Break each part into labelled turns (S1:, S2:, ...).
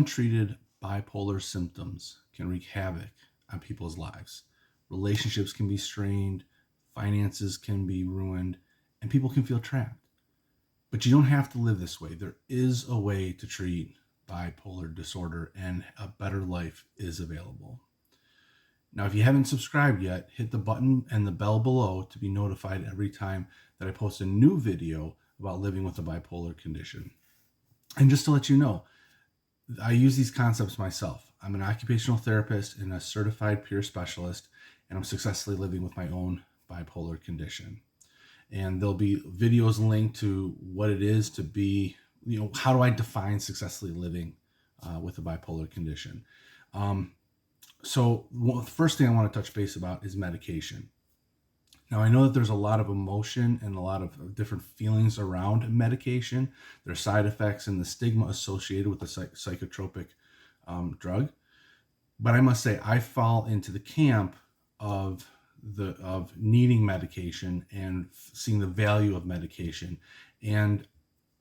S1: untreated bipolar symptoms can wreak havoc on people's lives. Relationships can be strained, finances can be ruined, and people can feel trapped. But you don't have to live this way. There is a way to treat bipolar disorder, and a better life is available. Now, if you haven't subscribed yet, hit the button and the bell below to be notified every time that I post a new video about living with a bipolar condition. And just to let you know, I use these concepts myself. I'm an occupational therapist and a certified peer specialist, and I'm successfully living with my own bipolar condition. And there'll be videos linked to what it is to be, how do I define successfully living with a bipolar condition? So the first thing I want to touch base about is medication. Now, I know that there's a lot of emotion and a lot of different feelings around medication. There are side effects and the stigma associated with the psychotropic drug. But I must say, I fall into the camp of needing medication and seeing the value of medication. And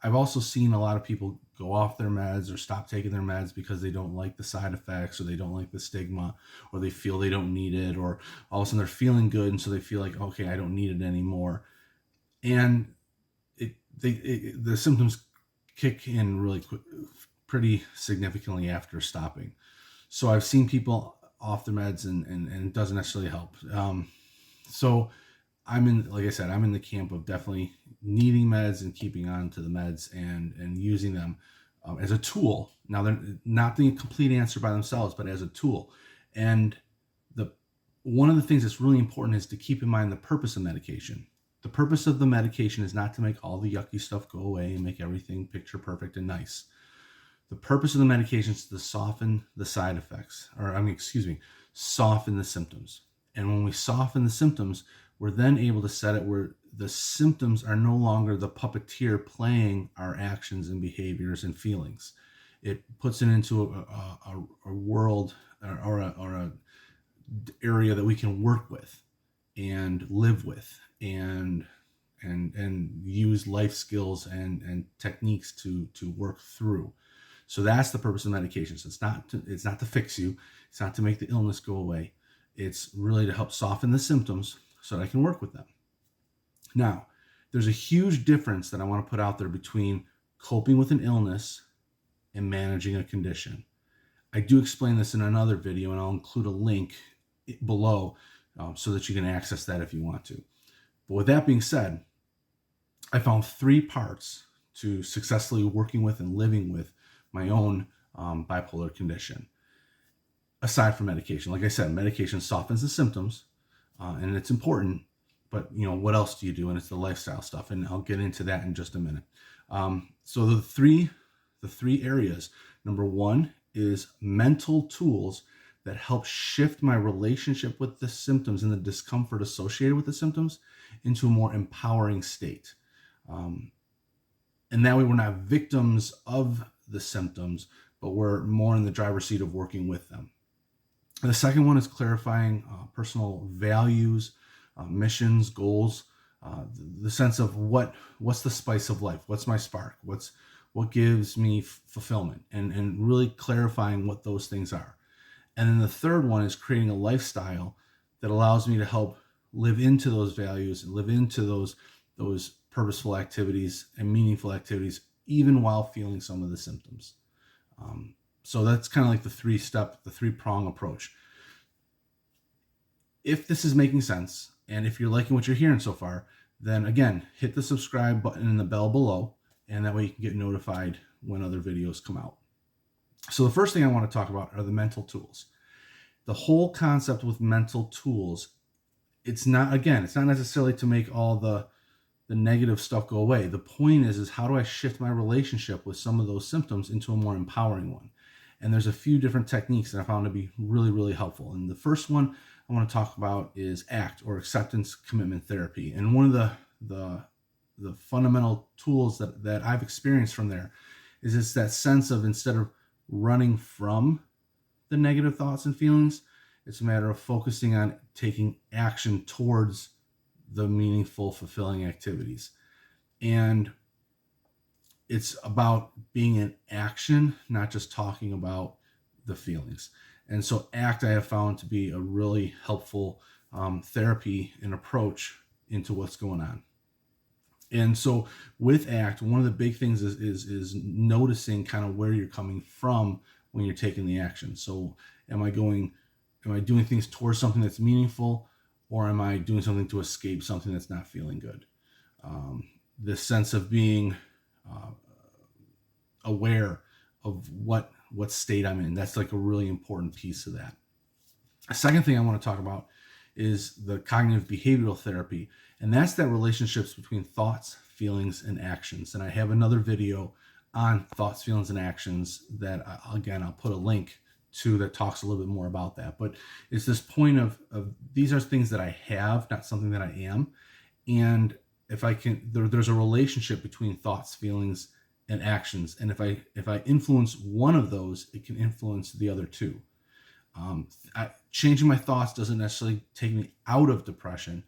S1: I've also seen a lot of people go off their meds or stop taking their meds because they don't like the side effects, or they don't like the stigma, or they feel they don't need it, or all of a sudden they're feeling good and so they feel like, okay, I don't need it anymore. And the symptoms kick in really quick, pretty significantly after stopping. So I've seen people off their meds and it doesn't necessarily help. So like I said, I'm in the camp of definitely needing meds and keeping on to the meds and using them as a tool. Now, they're not the complete answer by themselves, but as a tool. And one of the things that's really important is to keep in mind the purpose of medication. The purpose of the medication is not to make all the yucky stuff go away and make everything picture perfect and nice. The purpose of the medication is to soften the side effects, soften the symptoms. And when we soften the symptoms, we're then able to set it where the symptoms are no longer the puppeteer playing our actions and behaviors and feelings. It puts it into a world or a area that we can work with and live with and use life skills and techniques to work through. So that's the purpose of medications. It's not to fix you. It's not to make the illness go away. It's really to help soften the symptoms so that I can work with them. Now, there's a huge difference that I want to put out there between coping with an illness and managing a condition. I do explain this in another video, and I'll include a link below so that you can access that if you want to. But with that being said, I found 3 parts to successfully working with and living with my own bipolar condition. Aside from medication, like I said, medication softens the symptoms, and it's important. But what else do you do? And it's the lifestyle stuff, and I'll get into that in just a minute. So the three areas. Number 1 is mental tools that help shift my relationship with the symptoms and the discomfort associated with the symptoms into a more empowering state. And that way we're not victims of the symptoms, but we're more in the driver's seat of working with them. The second one is clarifying personal values, missions, goals, the sense of what's the spice of life, what's my spark, what gives me fulfillment, and really clarifying what those things are. And then the third one is creating a lifestyle that allows me to help live into those values and live into those purposeful activities and meaningful activities, even while feeling some of the symptoms. So that's kind of like the 3-prong approach. If this is making sense, and if you're liking what you're hearing so far, then again, hit the subscribe button and the bell below, and that way you can get notified when other videos come out. So the first thing I want to talk about are the mental tools. The whole concept with mental tools, it's not necessarily to make all the negative stuff go away. The point is how do I shift my relationship with some of those symptoms into a more empowering one? And there's a few different techniques that I found to be really, really helpful. And the first one I want to talk about is ACT, or acceptance commitment therapy. And one of the fundamental tools that I've experienced from there is it's that sense of, instead of running from the negative thoughts and feelings, it's a matter of focusing on taking action towards the meaningful, fulfilling activities. And it's about being in action, not just talking about the feelings. And so ACT I have found to be a really helpful therapy and approach into what's going on. And so with ACT, one of the big things is noticing kind of where you're coming from when you're taking the action. So am I doing things towards something that's meaningful, or am I doing something to escape something that's not feeling good? This sense of being aware of what state I'm in, that's like a really important piece of that. The second thing I want to talk about is the cognitive behavioral therapy, and that's that relationships between thoughts, feelings, and actions. And I have another video on thoughts, feelings, and actions that, again, I'll put a link to that talks a little bit more about that. But it's this point of these are things that I have, not something that I am. And if I can, there's a relationship between thoughts, feelings, and actions. And if I influence one of those, it can influence the other two. Changing my thoughts doesn't necessarily take me out of depression,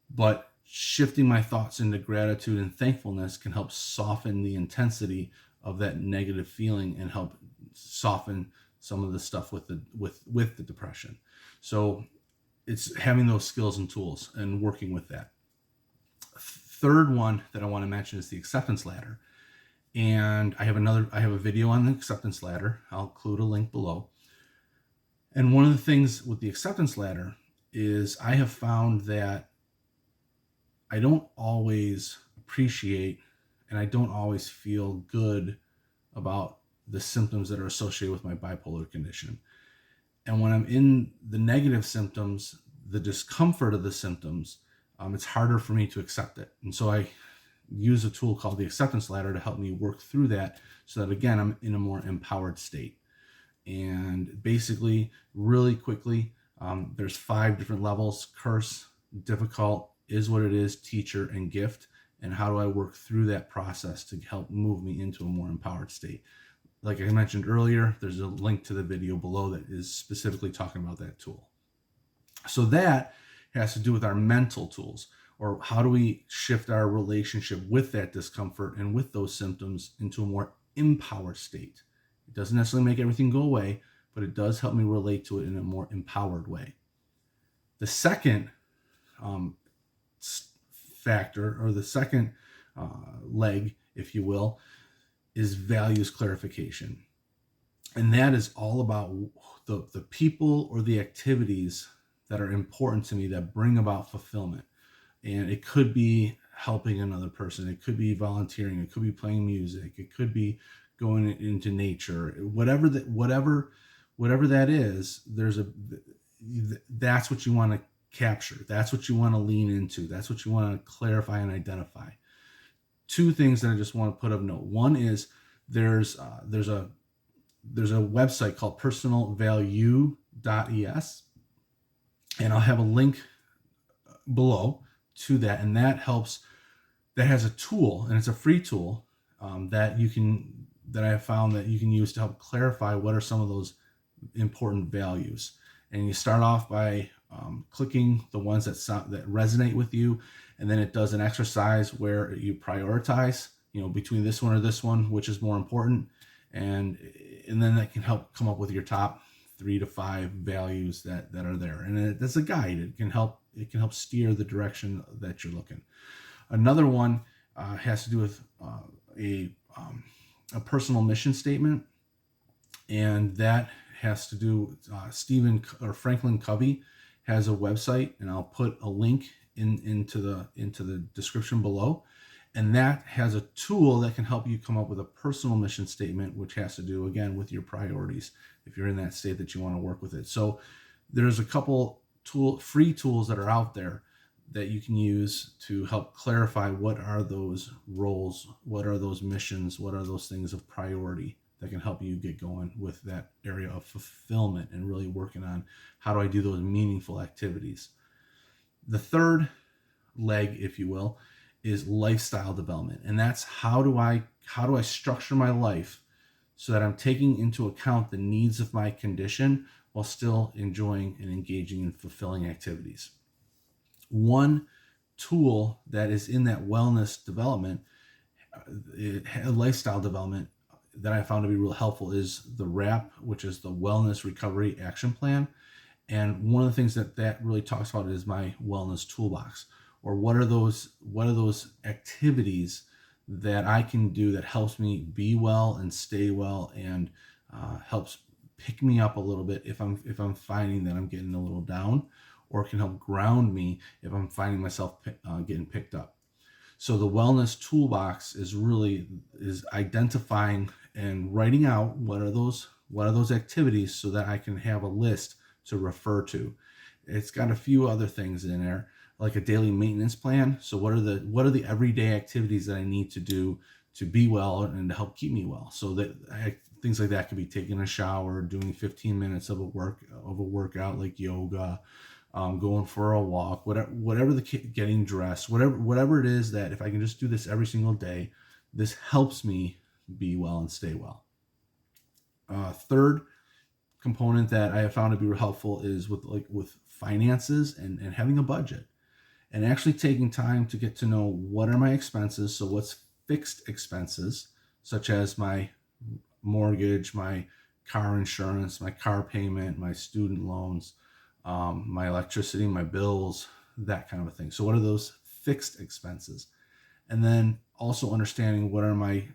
S1: but shifting my thoughts into gratitude and thankfulness can help soften the intensity of that negative feeling and help soften some of the stuff with the depression. So it's having those skills and tools and working with that. Third one that I want to mention is the acceptance ladder. And I have a video on the acceptance ladder. I'll include a link below. And one of the things with the acceptance ladder is I have found that I don't always appreciate and I don't always feel good about the symptoms that are associated with my bipolar condition. And when I'm in the negative symptoms, the discomfort of the symptoms, it's harder for me to accept it. And so I use a tool called the acceptance ladder to help me work through that so that, again, I'm in a more empowered state. And basically, really quickly, there's 5 different levels: curse, difficult, is what it is, teacher, and gift. And how do I work through that process to help move me into a more empowered state? Like I mentioned earlier, there's a link to the video below that is specifically talking about that tool. So that has to do with our mental tools, or how do we shift our relationship with that discomfort and with those symptoms into a more empowered state. It doesn't necessarily make everything go away, but it does help me relate to it in a more empowered way. The second factor, or the second leg, if you will, is values clarification. And that is all about the people or the activities that are important to me that bring about fulfillment. And it could be helping another person. It could be volunteering. It could be playing music. It could be going into nature. Whatever that is, that's what you want to capture. That's what you want to lean into. That's what you want to clarify and identify. 2 things that I just want to put of note. One is there's a website called personalvalue.es, and I'll have a link below to that, and that has a tool, and it's a free tool that I have found that you can use to help clarify what are some of those important values. And you start off by clicking the ones that resonate with you, and then it does an exercise where you prioritize, between this one or this one, which is more important, and then that can help come up with your top 3 to 5 values that are there. And that's a guide. It can help steer the direction that you're looking. Another one has to do with a personal mission statement, and that has to do Franklin Covey has a website, and I'll put a link into the description below. And that has a tool that can help you come up with a personal mission statement, which has to do, again, with your priorities, if you're in that state that you want to work with it. So there's a couple free tools that are out there that you can use to help clarify what are those roles, what are those missions, what are those things of priority that can help you get going with that area of fulfillment and really working on how do I do those meaningful activities. The third leg, if you will, is lifestyle development. And that's how do I structure my life so that I'm taking into account the needs of my condition while still enjoying and engaging in fulfilling activities. One tool that is in that wellness development lifestyle development that I found to be real helpful is the WRAP, which is the Wellness Recovery Action Plan. And one of the things that really talks about is my wellness toolbox, or what are those activities that I can do that helps me be well and stay well, and helps pick me up a little bit if I'm finding that I'm getting a little down, or can help ground me if I'm finding myself getting picked up. So the wellness toolbox is identifying and writing out what are those activities, so that I can have a list to refer to. It's got a few other things in there, like a daily maintenance plan. So what are the everyday activities that I need to do to be well and to help keep me well? So that things like that could be taking a shower, doing 15 minutes of a workout like yoga, going for a walk, whatever getting dressed, whatever it is, that if I can just do this every single day, this helps me be well and stay well. Third component that I have found to be helpful is with finances and having a budget, and actually taking time to get to know what are my expenses. So what's fixed expenses, such as my mortgage, my car insurance, my car payment, my student loans, my electricity, my bills, that kind of a thing. So what are those fixed expenses? And then also understanding what are my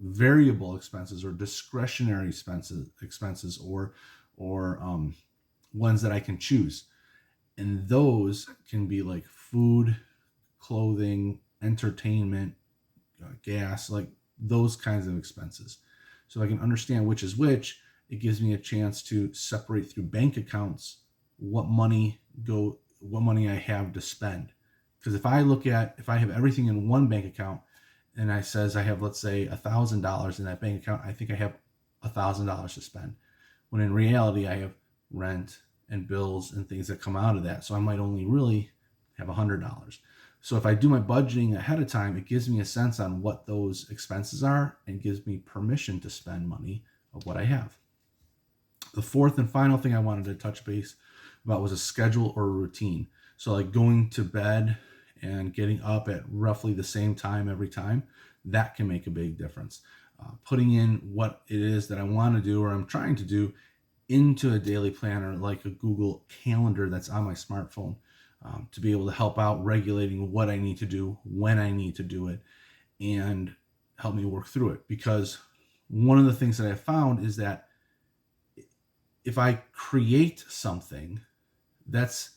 S1: variable expenses or discretionary expenses, or ones that I can choose. And those can be like food, clothing, entertainment, gas, like those kinds of expenses. So I can understand which is which. It gives me a chance to separate through bank accounts what money I have to spend. Because if I have everything in one bank account, and I says I have, let's say, $1,000 in that bank account, I think I have $1,000 to spend. When in reality, I have rent and bills and things that come out of that. So I might only really have $100. So if I do my budgeting ahead of time, it gives me a sense on what those expenses are and gives me permission to spend money of what I have. The fourth and final thing I wanted to touch base about was a schedule or a routine. So like going to bed and getting up at roughly the same time every time, that can make a big difference. Putting in what it is that I want to do or I'm trying to do into a daily planner, like a Google Calendar that's on my smartphone, to be able to help out regulating what I need to do, when I need to do it, and help me work through it. Because one of the things that I found is that if I create something, that's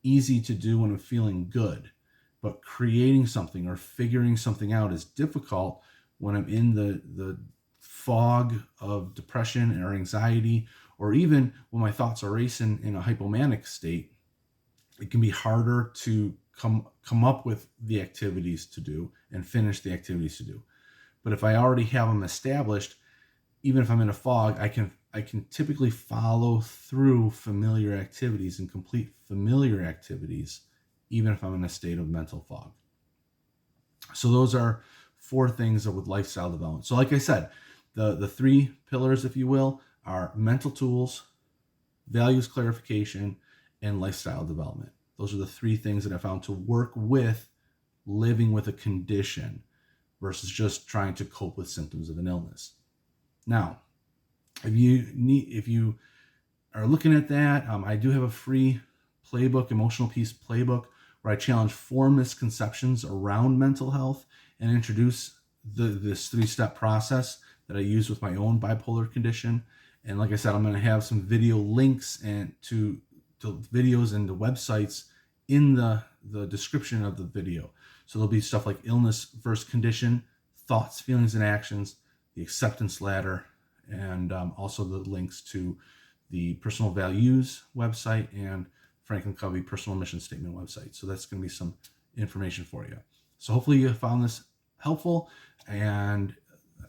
S1: easy to do when I'm feeling good. But creating something or figuring something out is difficult when I'm in the fog of depression or anxiety, or even when my thoughts are racing in a hypomanic state. It can be harder to come up with the activities to do and finish the activities to do. But if I already have them established, even if I'm in a fog, I can typically follow through familiar activities and complete familiar activities, even if I'm in a state of mental fog. So those are 4 things with lifestyle development. So like I said, the 3 pillars, if you will, are mental tools, values clarification, and lifestyle development. Those are the 3 things that I found to work with living with a condition versus just trying to cope with symptoms of an illness. Now, if you are looking at that, I do have a free playbook, emotional peace playbook, where I challenge 4 misconceptions around mental health and introduce this 3-step process that I use with my own bipolar condition. And like I said, I'm going to have some video links and to videos and to websites in the description of the video. So there'll be stuff like illness versus condition, thoughts, feelings, and actions, the acceptance ladder, and also the links to the personal values website and Franklin Covey personal mission statement website. So that's going to be some information for you. So hopefully you found this helpful, and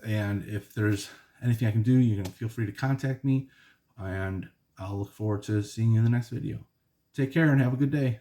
S1: if there's anything I can do, you can feel free to contact me, and I'll look forward to seeing you in the next video. Take care and have a good day.